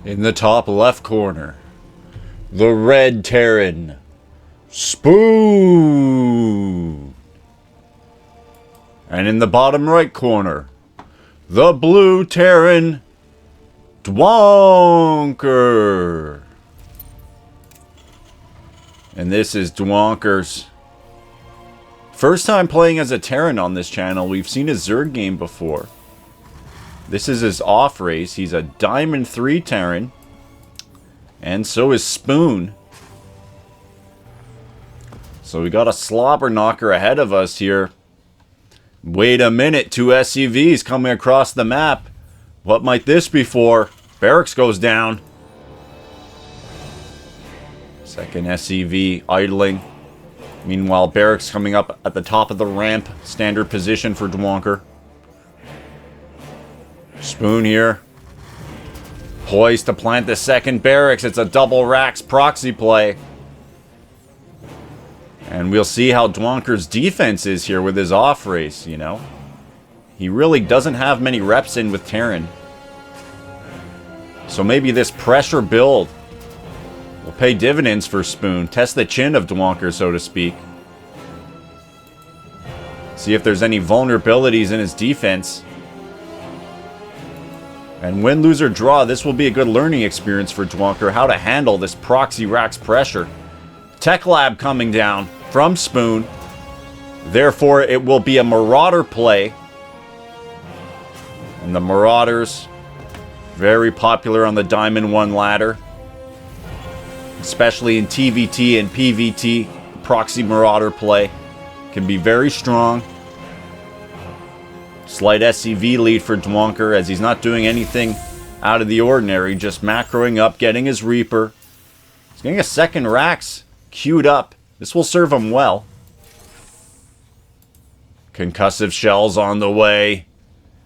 In the top left corner, the Red Terran, Spoon. And in the bottom right corner, the Blue Terran, Dwonker. And this is Dwonker's first time playing as a Terran on this channel. We've seen his Zerg game before. This is his off race. He's a Diamond 3 Terran. And so is Spoon. So we got a slobber knocker ahead of us here. Wait a minute, 2 SCVs coming across the map. What might this be for? Barracks goes down. Second SCV idling. Meanwhile, Barracks coming up at the top of the ramp. Standard position for Dwonker. Spoon here. Poised to plant the second Barracks. It's a double Rax proxy play. And we'll see how Dwonker's defense is here with his off race, you know. He really doesn't have many reps in with Terran. So maybe this pressure build will pay dividends for Spoon. Test the chin of Dwonker, so to speak. See if there's any vulnerabilities in his defense. And win, lose, or draw, this will be a good learning experience for Dwonker, how to handle this proxy Rax pressure. Tech Lab coming down from Spoon. Therefore, it will be a Marauder play. And the Marauders, very popular on the Diamond 1 ladder. Especially in TvT and PvT, proxy Marauder play can be very strong. Slight SCV lead for Dwonker as he's not doing anything out of the ordinary, just macroing up, getting his Reaper. He's getting a second Rax queued up. This will serve him well. Concussive shells on the way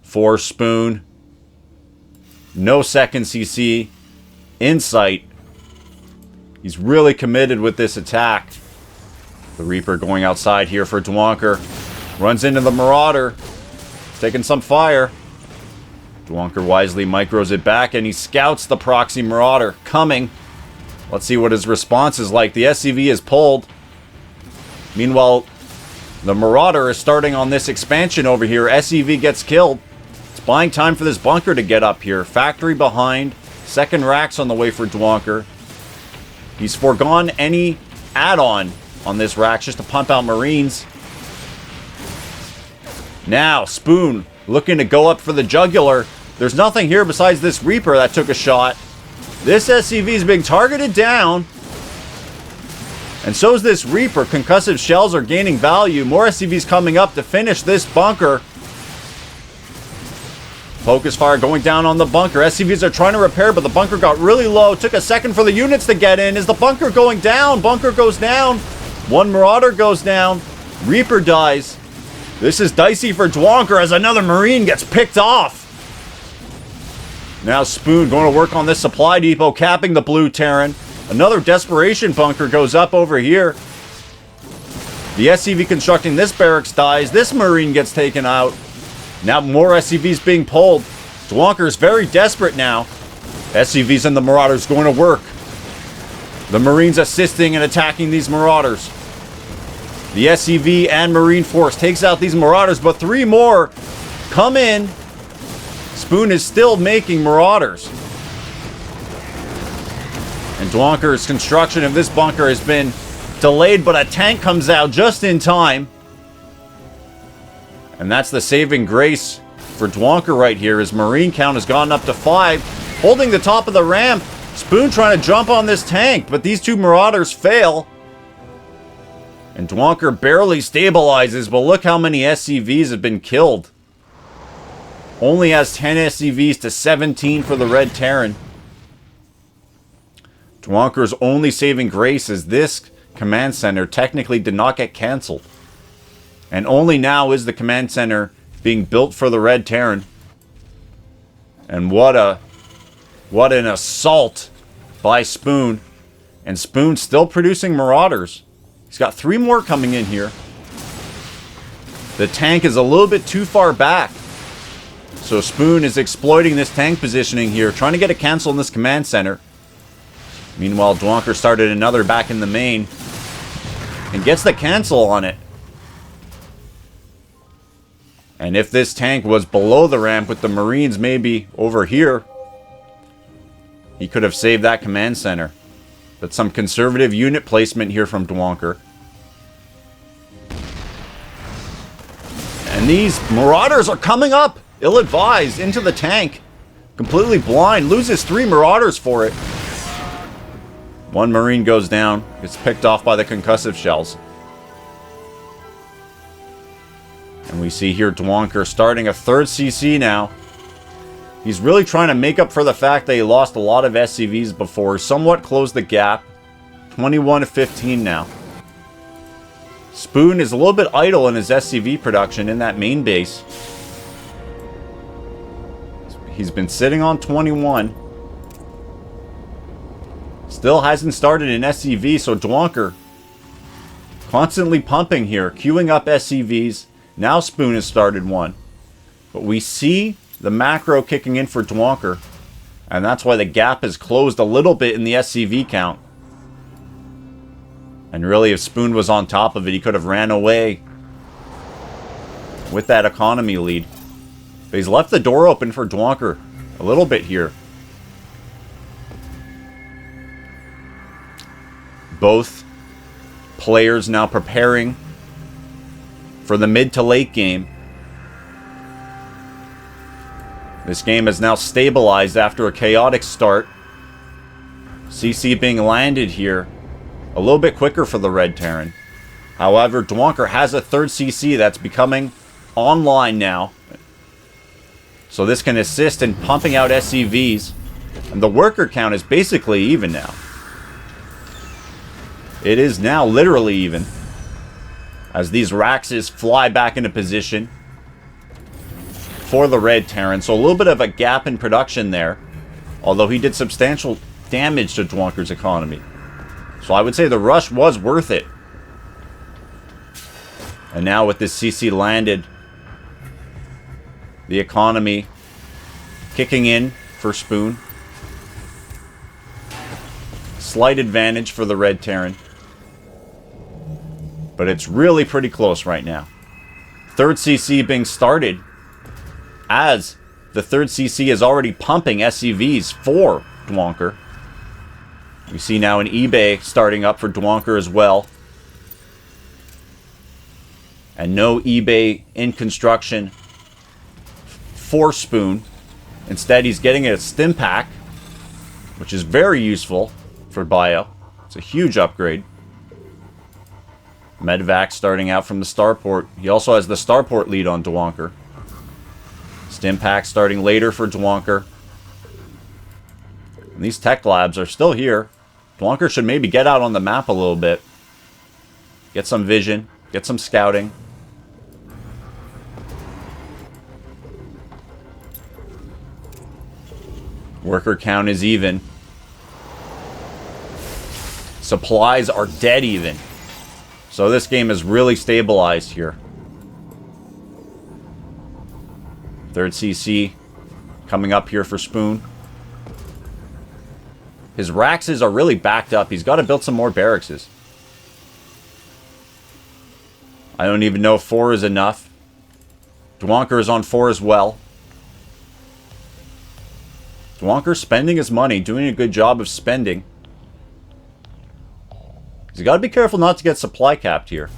for Spoon. No second CC. Insight. He's really committed with this attack. The Reaper going outside here for Dwonker. Runs into the Marauder. Taking some fire. Dwonker wisely micros it back and he scouts the proxy Marauder coming. Let's see what his response is like. The SCV is pulled. Meanwhile, the Marauder is starting on this expansion over here. SCV gets killed. It's buying time for this bunker to get up here. Factory behind. Second Rax on the way for Dwonker. He's foregone any add-on on this Rax just to pump out Marines. Now, Spoon looking to go up for the jugular. There's nothing here besides this Reaper that took a shot. This SCV is being targeted down. And so is this Reaper. Concussive shells are gaining value. More SCVs coming up to finish this bunker. Focus fire going down on the bunker. SCVs are trying to repair, but the bunker got really low. Took a second for the units to get in. Is the bunker going down? Bunker goes down. One Marauder goes down. Reaper dies. This is dicey for Dwonker as another Marine gets picked off. Now Spoon going to work on this supply depot, capping the Blue Terran. Another desperation bunker goes up over here. The SCV constructing this barracks dies. This Marine gets taken out. Now more SCVs being pulled. Dwonker is very desperate now. SCVs and the Marauders going to work. The Marines assisting and attacking these Marauders. The SCV and Marine Force takes out these Marauders, but 3 more come in. Spoon is still making Marauders. And Dwonker's construction of this bunker has been delayed, but a tank comes out just in time. And that's the saving grace for Dwonker right here. His Marine count has gone up to 5. Holding the top of the ramp. Spoon trying to jump on this tank, but these 2 Marauders fail. And Dwonker barely stabilizes, but look how many SCVs have been killed. Only has 10 SCVs to 17 for the Red Terran. Dwonker's only saving grace is this command center technically did not get cancelled. And only now is the command center being built for the Red Terran. And what an assault by Spoon. And Spoon still producing Marauders. He's got 3 more coming in here. The tank is a little bit too far back. So Spoon is exploiting this tank positioning here, trying to get a cancel in this command center. Meanwhile, Dwonker started another back in the main and gets the cancel on it. And if this tank was below the ramp with the Marines maybe over here, he could have saved that command center. But some conservative unit placement here from Dwonker. And these Marauders are coming up, ill-advised, into the tank. Completely blind, loses 3 Marauders for it. 1 Marine goes down, gets picked off by the concussive shells. And we see here Dwonker starting a 3rd CC now. He's really trying to make up for the fact that he lost a lot of SCVs before. Somewhat closed the gap. 21-15 now. Spoon is a little bit idle in his SCV production in that main base. He's been sitting on 21. Still hasn't started an SCV, so Dwonker constantly pumping here, queuing up SCVs. Now Spoon has started one. But we see the macro kicking in for Dwonker, and that's why the gap is closed a little bit in the SCV count. And really, if Spoon was on top of it, he could have ran away with that economy lead. But he's left the door open for Dwonker a little bit here. Both players now preparing for the mid to late game. This game has now stabilized after a chaotic start. CC being landed here a little bit quicker for the Red Terran. However, Dwonker has a 3rd CC that's becoming online now. So this can assist in pumping out SCVs. And the worker count is basically even now. It is now literally even. As these Raxes fly back into position for the Red Terran. So a little bit of a gap in production there. Although he did substantial damage to Dwonker's economy. So I would say the rush was worth it. And now with this CC landed, the economy kicking in for Spoon. Slight advantage for the Red Terran. But it's really pretty close right now. 3rd CC being started as the 3rd CC is already pumping SCVs for Dwonker. We see now an eBay starting up for Dwonker as well. And no eBay in construction for Spoon. Instead, he's getting a stim pack, which is very useful for bio. It's a huge upgrade. Medvac starting out from the starport. He also has the starport lead on Dwonker. Stim pack starting later for Dwonker. And these tech labs are still here. Dwonker should maybe get out on the map a little bit. Get some vision. Get some scouting. Worker count is even. Supplies are dead even. So this game is really stabilized here. 3rd CC coming up here for Spoon. His Raxes are really backed up. He's got to build some more barracks. I don't even know if 4 is enough. Dwonker is on 4 as well. Dwonker spending his money, doing a good job of spending. He's got to be careful not to get supply capped here.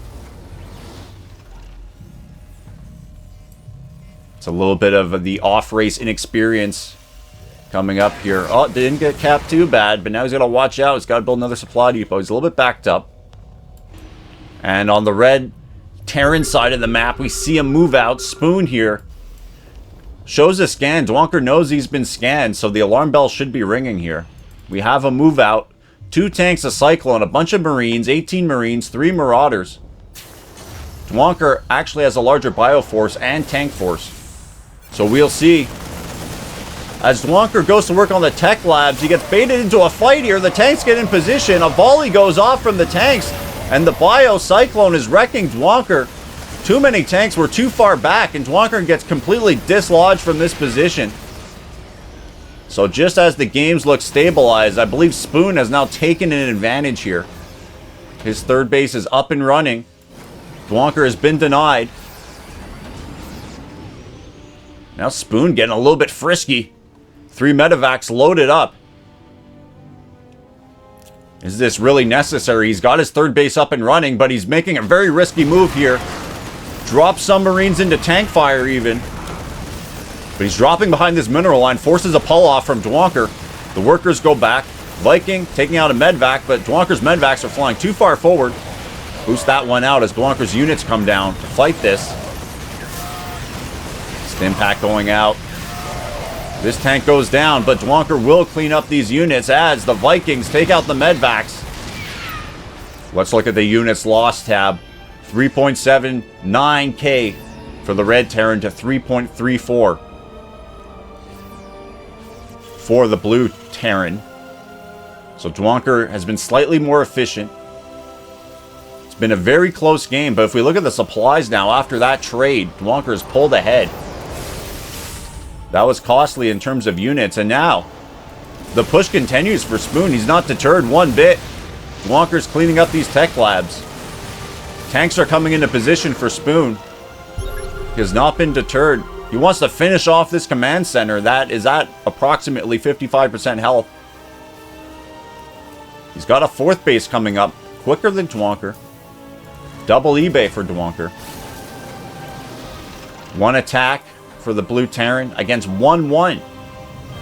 It's a little bit of the off-race inexperience coming up here. Oh, didn't get capped too bad, but now he's got to watch out. He's got to build another supply depot. He's a little bit backed up. And on the Red Terran side of the map, we see a move out. Spoon here shows a scan. Dwonker knows he's been scanned, so the alarm bell should be ringing here. We have a move out. 2 tanks, a Cyclone, a bunch of Marines, 18 Marines, 3 Marauders. Dwonker actually has a larger bioforce and tank force. So we'll see. As Dwonker goes to work on the tech labs, he gets baited into a fight here. The tanks get in position. A volley goes off from the tanks. And the Bio Cyclone is wrecking Dwonker. Too many tanks were too far back, and Dwonker gets completely dislodged from this position. So just as the games look stabilized, I believe Spoon has now taken an advantage here. His third base is up and running. Dwonker has been denied. Now Spoon getting a little bit frisky. 3 medevacs loaded up. Is this really necessary? He's got his third base up and running, but he's making a very risky move here. Drops some Marines into tank fire even. But he's dropping behind this mineral line, forces a pull-off from Dwonker. The workers go back. Viking taking out a medvac, but Dwonker's medvacs are flying too far forward. Boost that one out as Dwonker's units come down to fight this. Stim pack going out. This tank goes down, but Dwonker will clean up these units as the Vikings take out the medvacs. Let's look at the units lost tab. 3.79k for the Red Terran to 3.34 for the Blue Terran. So Dwonker has been slightly more efficient. It's been a very close game, but if we look at the supplies now after that trade, Dwonker has pulled ahead. That was costly in terms of units, and now the push continues for Spoon. He's not deterred one bit. Dwonker's cleaning up these tech labs. Tanks are coming into position for Spoon. He has not been deterred. He wants to finish off this command center that is at approximately 55% health. He's got a 4th base coming up, quicker than Dwonker. Double eBay for Dwonker. 1 attack for the Blue Terran against 1-1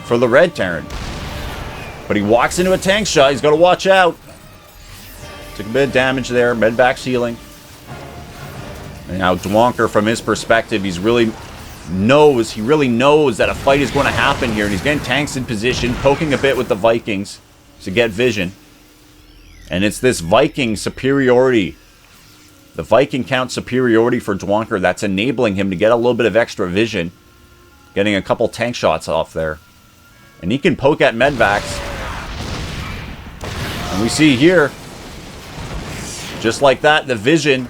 for the Red Terran. But he walks into a tank shot. He's got to watch out. Took a bit of damage there. Medvac healing. And now Dwonker, from his perspective, he really knows that a fight is going to happen here. And he's getting tanks in position, poking a bit with the Vikings to get vision. And it's this Viking superiority, the Viking count superiority for Dwonker that's enabling him to get a little bit of extra vision. Getting a couple tank shots off there. And he can poke at medvacs. And we see here, just like that, the vision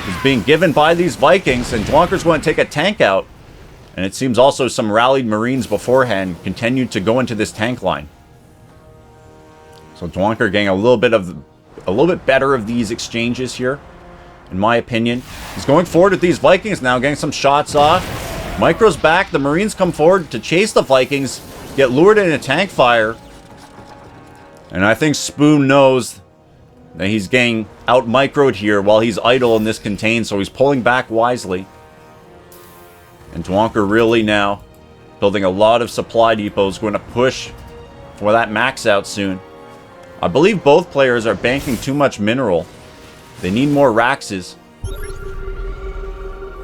is being given by these Vikings, and Dwonker's going to take a tank out. And it seems also some rallied Marines beforehand continued to go into this tank line. So Dwonker getting a little bit better of these exchanges here, in my opinion. He's going forward with these Vikings now, getting some shots off. Micro's back. The Marines come forward to chase the Vikings, get lured into tank fire. And I think Spoon knows that he's getting out-microed here while he's idle in this contain, so he's pulling back wisely. And Dwonker really now building a lot of supply depots, going to push for that max out soon. I believe both players are banking too much mineral. They need more Raxes.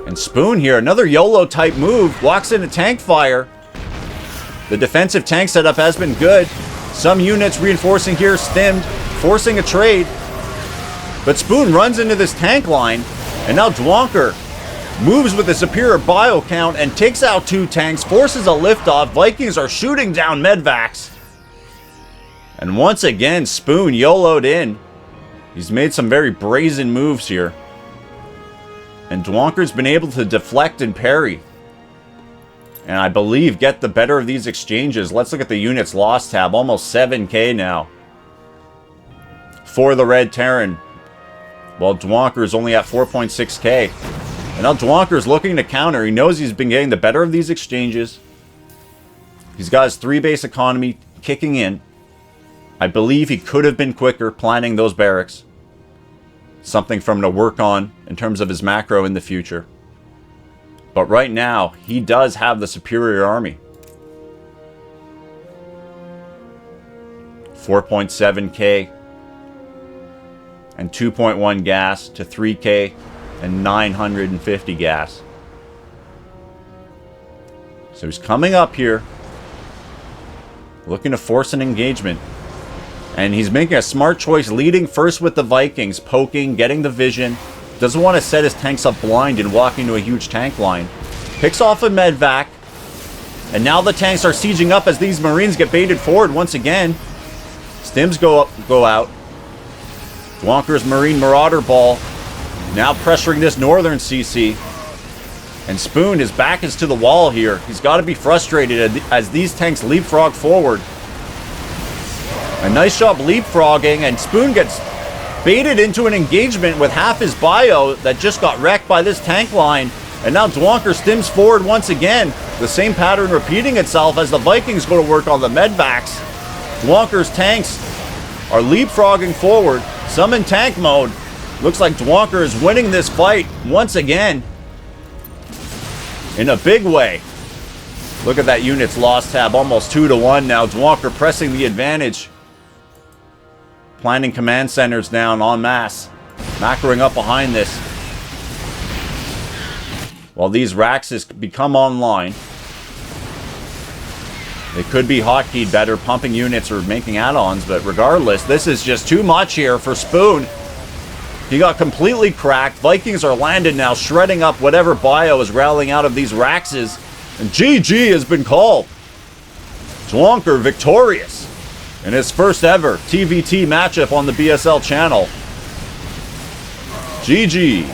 And Spoon here, another YOLO type move, walks into tank fire. The defensive tank setup has been good. Some units reinforcing here, stimmed, forcing a trade. But Spoon runs into this tank line, and now Dwonker moves with a superior bio count and takes out 2 tanks, forces a liftoff. Vikings are shooting down medvacs. And once again, Spoon YOLO'd in. He's made some very brazen moves here. And Dwonker's been able to deflect and parry. And I believe get the better of these exchanges. Let's look at the units lost tab. Almost 7k now for the Red Terran. While Dwonker's only at 4.6k. And now Dwonker's looking to counter. He knows he's been getting the better of these exchanges. He's got his 3-base economy kicking in. I believe he could have been quicker planning those barracks. Something for him to work on in terms of his macro in the future. But right now, he does have the superior army. 4.7k and 2.1 gas to 3k and 950 gas. So he's coming up here, looking to force an engagement. And he's making a smart choice, leading first with the Vikings, poking, getting the vision. Doesn't want to set his tanks up blind and walk into a huge tank line. Picks off a medvac. And now the tanks are sieging up as these Marines get baited forward once again. Stims go out. Dwonker's Marine Marauder Ball Now pressuring this northern CC. And Spoon, his back is to the wall here. He's got to be frustrated as these tanks leapfrog forward. A nice job leapfrogging, and Spoon gets baited into an engagement with half his bio that just got wrecked by this tank line. And now Dwonker stims forward once again. The same pattern repeating itself as the Vikings go to work on the medvacs. Dwonker's tanks are leapfrogging forward. Some in tank mode. Looks like Dwonker is winning this fight once again. In a big way. Look at that unit's loss tab, almost 2-1 now. Dwonker pressing the advantage. Planning command centers down en masse. Macroing up behind this. While these Raxes become online. They could be hotkeyed better, pumping units or making add-ons, but regardless, this is just too much here for Spoon. He got completely cracked. Vikings are landed now, shredding up whatever bio is rattling out of these Raxes. And GG has been called. Dwonker victorious in his first ever TvT matchup on the BSL channel. GG.